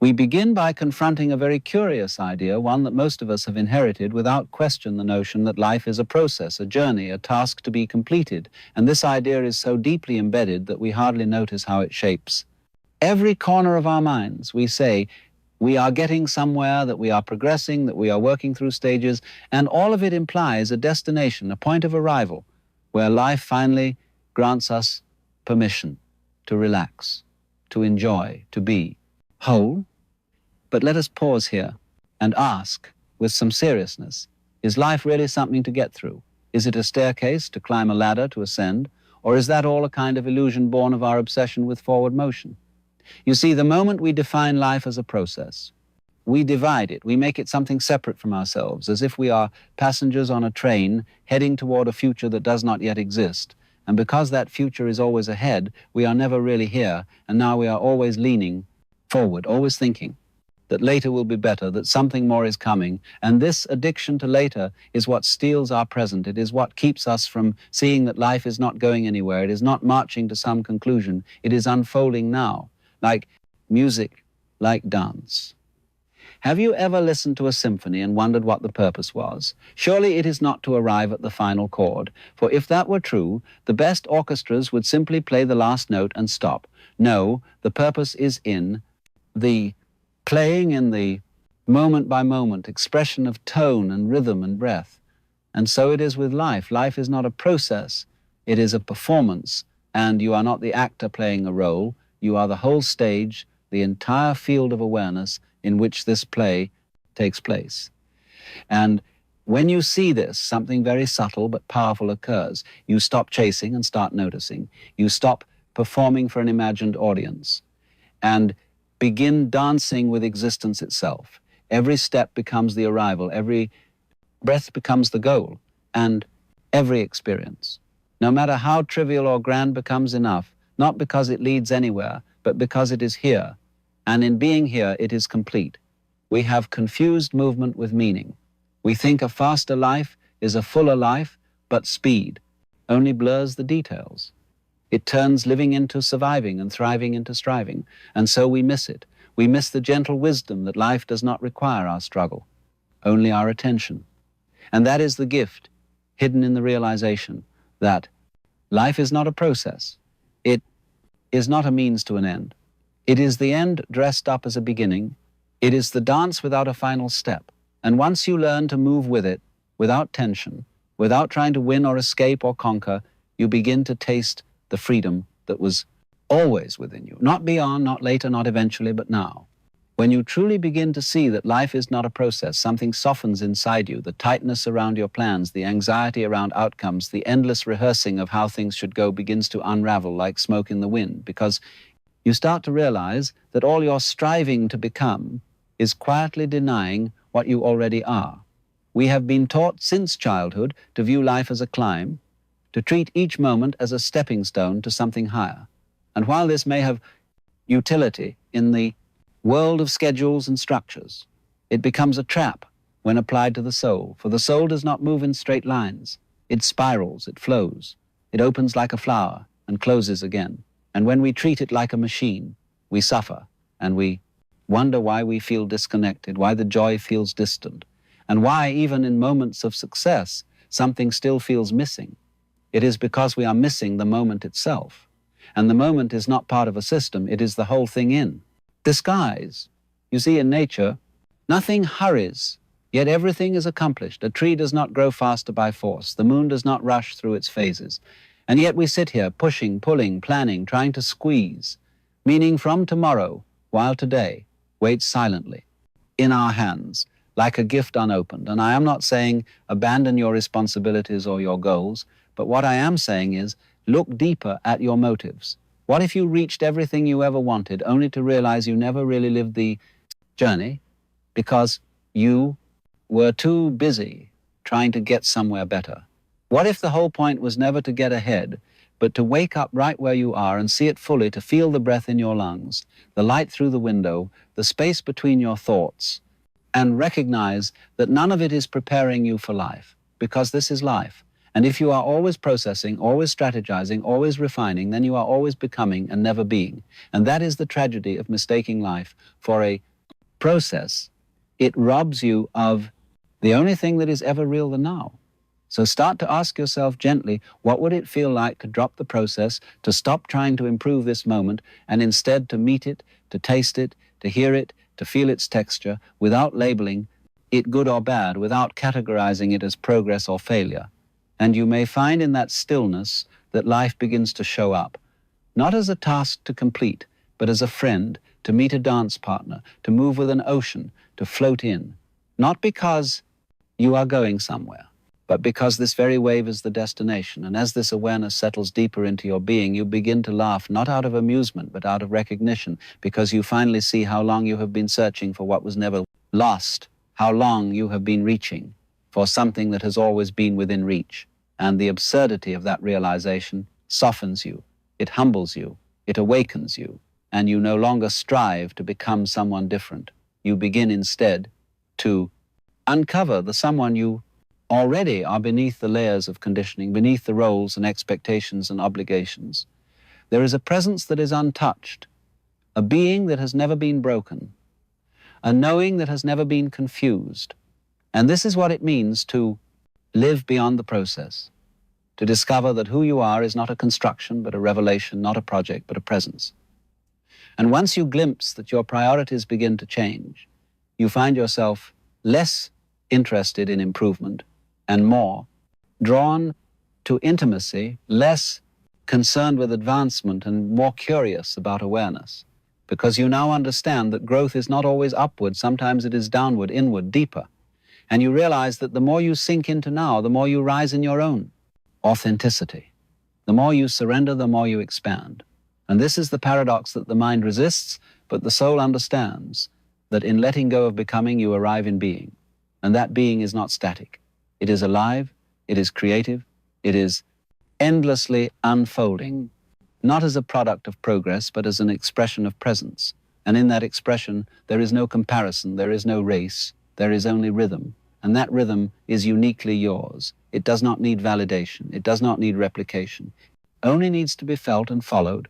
We begin by confronting a very curious idea, one that most of us have inherited without question, the notion that life is a process, a journey, a task to be completed. And this idea is so deeply embedded that we hardly notice how it shapes every corner of our minds. We say we are getting somewhere, that we are progressing, that we are working through stages, and all of it implies a destination, a point of arrival, where life finally grants us permission to relax, to enjoy, to be whole. But let us pause here and ask, with some seriousness, is life really something to get through? Is it a staircase to climb, a ladder to ascend? Or is that all a kind of illusion born of our obsession with forward motion? You see, the moment we define life as a process, we divide it, we make it something separate from ourselves, as if we are passengers on a train heading toward a future that does not yet exist. And because that future is always ahead, we are never really here, and now we are always leaning forward, always thinking that later will be better, that something more is coming. And this addiction to later is what steals our present. It is what keeps us from seeing that life is not going anywhere. It is not marching to some conclusion. It is unfolding now, like music, like dance. Have you ever listened to a symphony and wondered what the purpose was? Surely it is not to arrive at the final chord, for if that were true, the best orchestras would simply play the last note and stop. No, the purpose is in the playing, in the moment-by-moment expression of tone and rhythm and breath. And so it is with life. Life is not a process, it is a performance, and you are not the actor playing a role, you are the whole stage, the entire field of awareness in which this play takes place. And when you see this, something very subtle but powerful occurs. You stop chasing and start noticing. You stop performing for an imagined audience and begin dancing with existence itself. Every step becomes the arrival, every breath becomes the goal, and every experience, no matter how trivial or grand, becomes enough, not because it leads anywhere, but because it is here. And in being here, it is complete. We have confused movement with meaning. We think a faster life is a fuller life, but speed only blurs the details. It turns living into surviving and thriving into striving. And so we miss it. We miss the gentle wisdom that life does not require our struggle, only our attention. And that is the gift hidden in the realization that life is not a process. It is not a means to an end. It is the end dressed up as a beginning. It is the dance without a final step. And once you learn to move with it, without tension, without trying to win or escape or conquer, you begin to taste the freedom that was always within you. Not beyond, not later, not eventually, but now. When you truly begin to see that life is not a process, something softens inside you, the tightness around your plans, the anxiety around outcomes, the endless rehearsing of how things should go begins to unravel like smoke in the wind, because you start to realize that all you're striving to become is quietly denying what you already are. We have been taught since childhood to view life as a climb, to treat each moment as a stepping stone to something higher. And while this may have utility in the world of schedules and structures, it becomes a trap when applied to the soul, for the soul does not move in straight lines. It spirals, it flows, it opens like a flower and closes again. And when we treat it like a machine, we suffer and we wonder why we feel disconnected, why the joy feels distant, and why even in moments of success, something still feels missing. It is because we are missing the moment itself. And the moment is not part of a system, it is the whole thing in disguise. You see, in nature, nothing hurries, yet everything is accomplished. A tree does not grow faster by force. The moon does not rush through its phases. And yet we sit here pushing, pulling, planning, trying to squeeze, meaning from tomorrow, while today waits silently in our hands, like a gift unopened. And I am not saying abandon your responsibilities or your goals, but what I am saying is look deeper at your motives. What if you reached everything you ever wanted only to realize you never really lived the journey because you were too busy trying to get somewhere better? What if the whole point was never to get ahead, but to wake up right where you are and see it fully, to feel the breath in your lungs, the light through the window, the space between your thoughts, and recognize that none of it is preparing you for life, because this is life. And if you are always processing, always strategizing, always refining, then you are always becoming and never being. And that is the tragedy of mistaking life for a process, it robs you of the only thing that is ever real, the now. So start to ask yourself gently, what would it feel like to drop the process, to stop trying to improve this moment, and instead to meet it, to taste it, to hear it, to feel its texture, without labeling it good or bad, without categorizing it as progress or failure. And you may find in that stillness that life begins to show up, not as a task to complete, but as a friend, to meet a dance partner, to move with an ocean, to float in. Not because you are going somewhere, but because this very wave is the destination. And as this awareness settles deeper into your being, you begin to laugh, not out of amusement, but out of recognition, because you finally see how long you have been searching for what was never lost, how long you have been reaching for something that has always been within reach. And the absurdity of that realization softens you, it humbles you, it awakens you, and you no longer strive to become someone different. You begin instead to uncover the someone you already are beneath the layers of conditioning, beneath the roles and expectations and obligations. There is a presence that is untouched, a being that has never been broken, a knowing that has never been confused. And this is what it means to live beyond the process, to discover that who you are is not a construction, but a revelation, not a project, but a presence. And once you glimpse that your priorities begin to change, you find yourself less interested in improvement and more drawn to intimacy, less concerned with advancement and more curious about awareness, because you now understand that growth is not always upward, sometimes it is downward, inward, deeper. And you realize that the more you sink into now, the more you rise in your own authenticity. The more you surrender, the more you expand. And this is the paradox that the mind resists, but the soul understands that in letting go of becoming, you arrive in being. And that being is not static. It is alive, it is creative, it is endlessly unfolding, not as a product of progress, but as an expression of presence. And in that expression, there is no comparison, there is no race, there is only rhythm. And that rhythm is uniquely yours. It does not need validation, it does not need replication. It only needs to be felt and followed.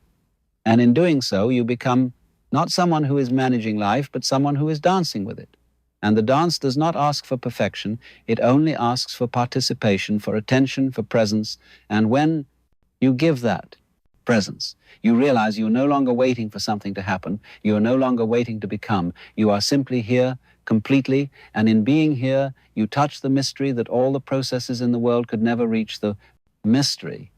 And in doing so, you become not someone who is managing life, but someone who is dancing with it. And the dance does not ask for perfection, it only asks for participation, for attention, for presence. And when you give that presence, you realize you're no longer waiting for something to happen, you are no longer waiting to become, you are simply here completely, and in being here, you touch the mystery that all the processes in the world could never reach, the mystery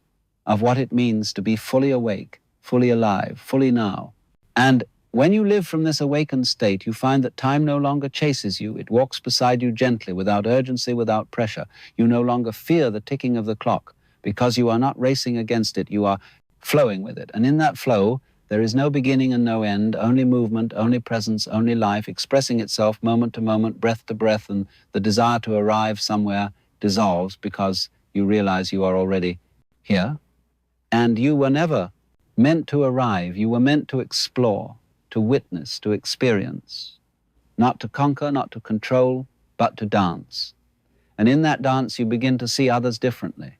of what it means to be fully awake, fully alive, fully now. And when you live from this awakened state, you find that time no longer chases you. It walks beside you gently, without urgency, without pressure. You no longer fear the ticking of the clock because you are not racing against it. You are flowing with it. And in that flow, there is no beginning and no end, only movement, only presence, only life, expressing itself moment to moment, breath to breath, and the desire to arrive somewhere dissolves because you realize you are already here. And you were never meant to arrive. You were meant to explore, to witness, to experience, not to conquer, not to control, but to dance. And in that dance, you begin to see others differently.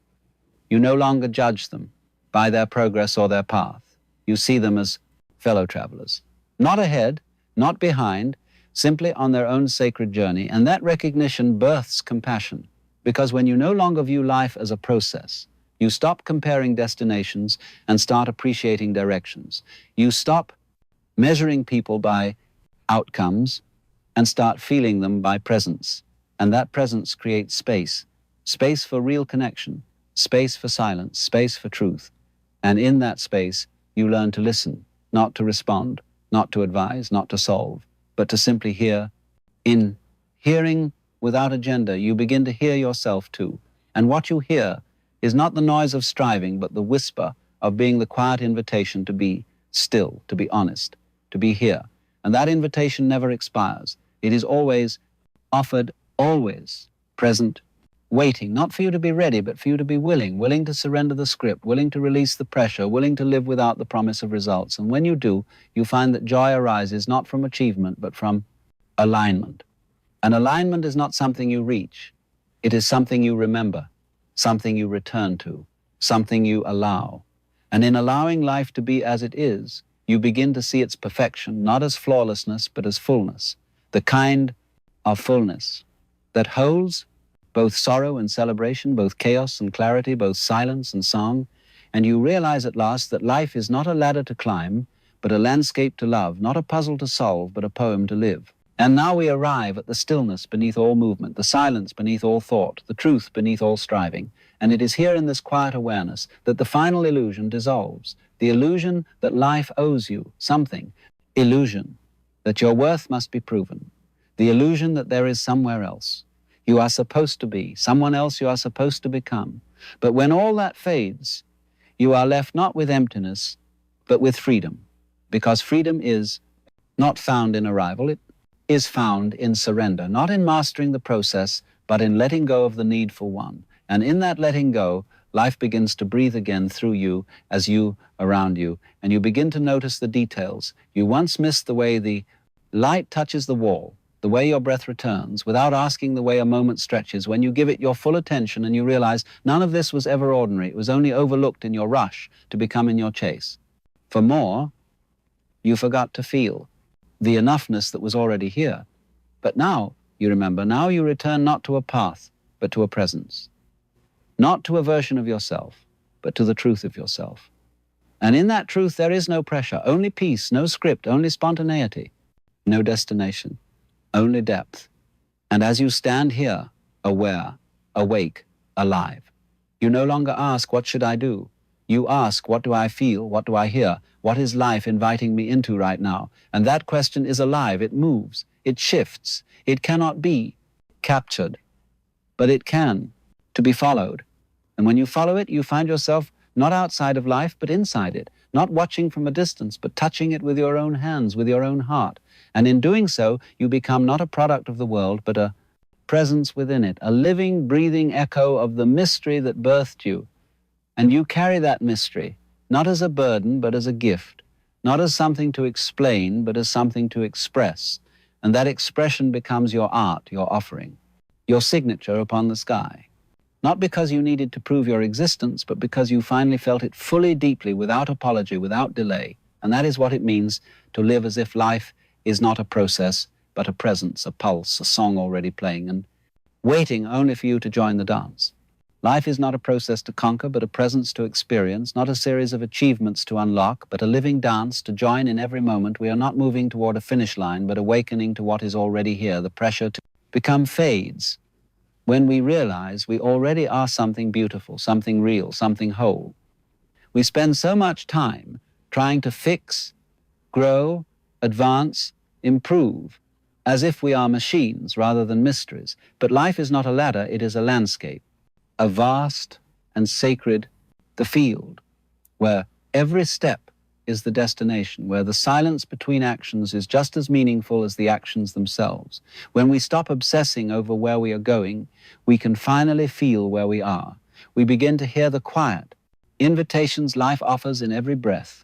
You no longer judge them by their progress or their path. You see them as fellow travelers, not ahead, not behind, simply on their own sacred journey. And that recognition births compassion, because when you no longer view life as a process, you stop comparing destinations and start appreciating directions. You stop measuring people by outcomes and start feeling them by presence. And that presence creates space, space for real connection, space for silence, space for truth. And in that space, you learn to listen, not to respond, not to advise, not to solve, but to simply hear. In hearing without agenda, you begin to hear yourself too. And what you hear is not the noise of striving, but the whisper of being the quiet invitation to be still, to be honest, to be here. And that invitation never expires. It is always offered, always present, waiting, not for you to be ready, but for you to be willing to surrender the script, willing to release the pressure, willing to live without the promise of results. And when you do, you find that joy arises not from achievement, but from alignment. And alignment is not something you reach. It is something you remember, something you return to, something you allow. And in allowing life to be as it is, you begin to see its perfection, not as flawlessness, but as fullness. the kind of fullness that holds both sorrow and celebration, both chaos and clarity, both silence and song, and you realize at last that life is not a ladder to climb, but a landscape to love, not a puzzle to solve, but a poem to live. And now we arrive at the stillness beneath all movement, the silence beneath all thought, the truth beneath all striving. And it is here in this quiet awareness that the final illusion dissolves, the illusion that life owes you something, illusion that your worth must be proven, the illusion that there is somewhere else. You are supposed to be, someone else you are supposed to become. But when all that fades, you are left not with emptiness, but with freedom, because freedom is not found in arrival, it is found in surrender, not in mastering the process, but in letting go of the need for one. And in that letting go, life begins to breathe again through you as you around you, and you begin to notice the details. You once missed the way the light touches the wall, the way your breath returns, without asking the way a moment stretches, when you give it your full attention and you realize none of this was ever ordinary. It was only overlooked in your rush to become in your chase. For more, you forgot to feel the enoughness that was already here. But now, you remember, now you return not to a path, but to a presence. Not to a version of yourself, but to the truth of yourself. And in that truth, there is no pressure, only peace, no script, only spontaneity, no destination, only depth. And as you stand here, aware, awake, alive, you no longer ask, what should I do? You ask, what do I feel? What do I hear? What is life inviting me into right now? And that question is alive. It moves. It shifts. It cannot be captured, but it can, to be followed. And when you follow it, you find yourself not outside of life, but inside it, not watching from a distance, but touching it with your own hands, with your own heart. And in doing so, you become not a product of the world, but a presence within it, a living, breathing echo of the mystery that birthed you. And you carry that mystery, not as a burden, but as a gift, not as something to explain, but as something to express. And that expression becomes your art, your offering, your signature upon the sky. Not because you needed to prove your existence, but because you finally felt it fully, deeply, without apology, without delay. And that is what it means to live as if life is not a process, but a presence, a pulse, a song already playing, and waiting only for you to join the dance. Life is not a process to conquer, but a presence to experience, not a series of achievements to unlock, but a living dance to join in every moment. We are not moving toward a finish line, but awakening to what is already here. The pressure to become fades when we realize we already are something beautiful, something real, something whole. We spend so much time trying to fix, grow, advance, improve, as if we are machines rather than mysteries. But life is not a ladder, it is a landscape. A vast and sacred, the field, where every step is the destination, where the silence between actions is just as meaningful as the actions themselves. When we stop obsessing over where we are going, we can finally feel where we are. We begin to hear the quiet invitations life offers in every breath.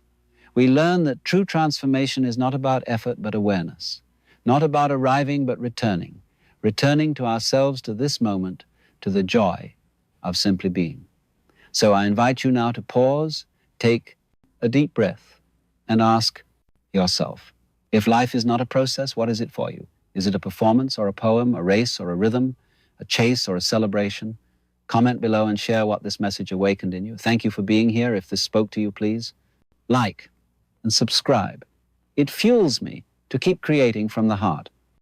We learn that true transformation is not about effort but awareness, not about arriving but returning to ourselves, to this moment, to the joy of simply being. So I invite you now to pause, take a deep breath, and ask yourself, if life is not a process, what is it for you? Is it a performance or a poem, a race or a rhythm, a chase or a celebration? Comment below and share what this message awakened in you. Thank you for being here. If this spoke to you, please like and subscribe. It fuels me to keep creating from the heart.